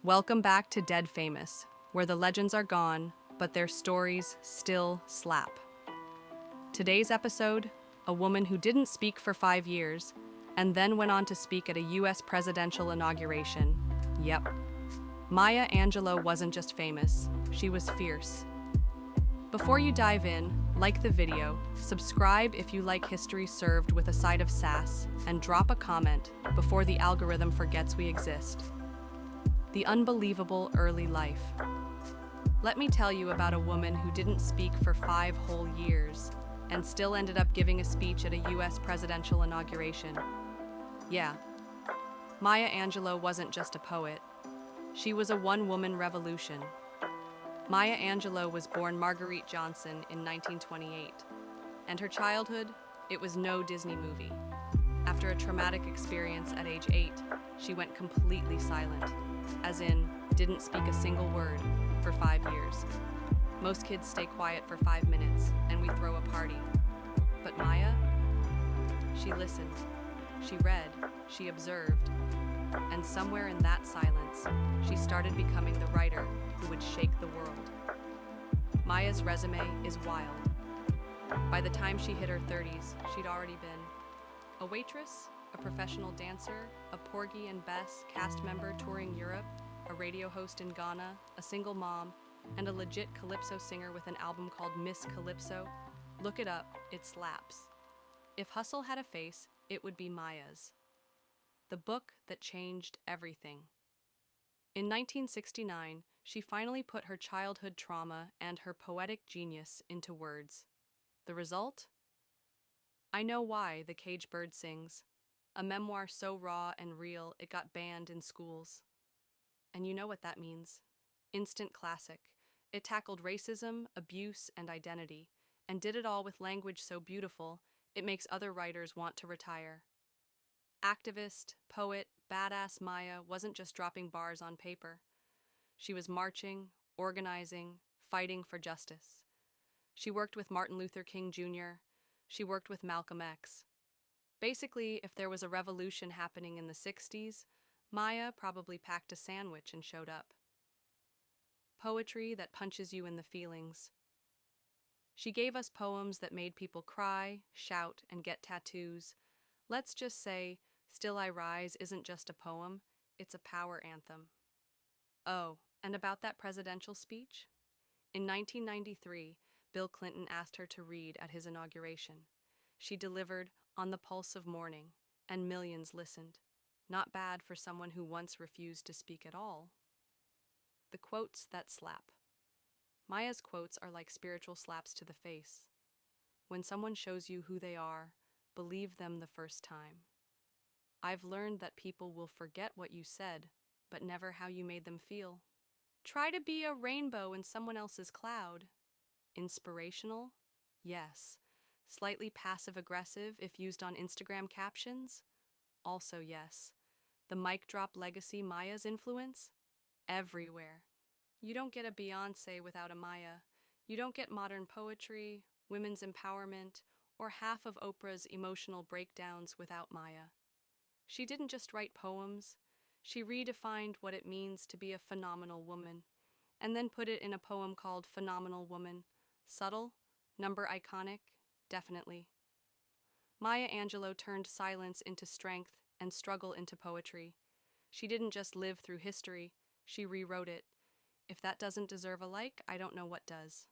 Welcome back to Dead Famous, where the legends are gone, but their stories still slap. Today's episode, a woman who didn't speak for 5 years and then went on to speak at a US presidential inauguration. Yep. Maya Angelou wasn't just famous, she was fierce. Before you dive in, like the video, subscribe if you like history served with a side of sass, and drop a comment before the algorithm forgets we exist. The unbelievable early life. Let me tell you about a woman who didn't speak for 5 whole years and still ended up giving a speech at a US presidential inauguration. Yeah, Maya Angelou wasn't just a poet. She was a one-woman revolution. Maya Angelou was born Marguerite Johnson in 1928, and her childhood, it was no Disney movie. After a traumatic experience at age 8, she went completely silent, as in, didn't speak a single word, for 5 years. Most kids stay quiet for 5 minutes, and we throw a party. But Maya? She listened, she read, she observed, and somewhere in that silence, she started becoming the writer who would shake the world. Maya's resume is wild. By the time she hit her 30s, she'd already been a waitress, a professional dancer, a Porgy and Bess cast member touring Europe, a radio host in Ghana, a single mom, and a legit calypso singer with an album called Miss Calypso. Look it up, it slaps. If hustle had a face, it would be Maya's. The book that changed everything. In 1969, she finally put her childhood trauma and her poetic genius into words. The result? I Know Why the Caged Bird Sings, a memoir so raw and real it got banned in schools. And you know what that means. Instant classic. It tackled racism, abuse, and identity, and did it all with language so beautiful, it makes other writers want to retire. Activist, poet, badass Maya wasn't just dropping bars on paper. She was marching, organizing, fighting for justice. She worked with Martin Luther King Jr., she worked with Malcolm X. Basically, if there was a revolution happening in the 60s, Maya probably packed a sandwich and showed up. Poetry that punches you in the feelings. She gave us poems that made people cry, shout, and get tattoos. Let's just say, Still I Rise isn't just a poem, it's a power anthem. Oh, and about that presidential speech? In 1993, Bill Clinton asked her to read at his inauguration. She delivered On the Pulse of Morning, and millions listened. Not bad for someone who once refused to speak at all. The quotes that slap. Maya's quotes are like spiritual slaps to the face. When someone shows you who they are, believe them the first time. I've learned that people will forget what you said, but never how you made them feel. Try to be a rainbow in someone else's cloud. Inspirational? Yes. Slightly passive-aggressive if used on Instagram captions? Also yes. The mic drop legacy Maya's influence? Everywhere. You don't get a Beyoncé without a Maya. You don't get modern poetry, women's empowerment, or half of Oprah's emotional breakdowns without Maya. She didn't just write poems. She redefined what it means to be a phenomenal woman, and then put it in a poem called Phenomenal Woman. Subtle? Number iconic? Definitely. Maya Angelou turned silence into strength and struggle into poetry. She didn't just live through history, she rewrote it. If that doesn't deserve a like, I don't know what does.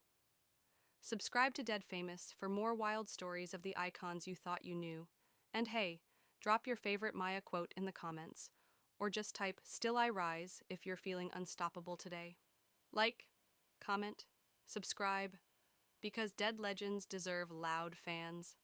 Subscribe to Dead Famous for more wild stories of the icons you thought you knew. And hey, drop your favorite Maya quote in the comments, or just type Still I Rise if you're feeling unstoppable today. Like, comment, subscribe, because dead legends deserve loud fans.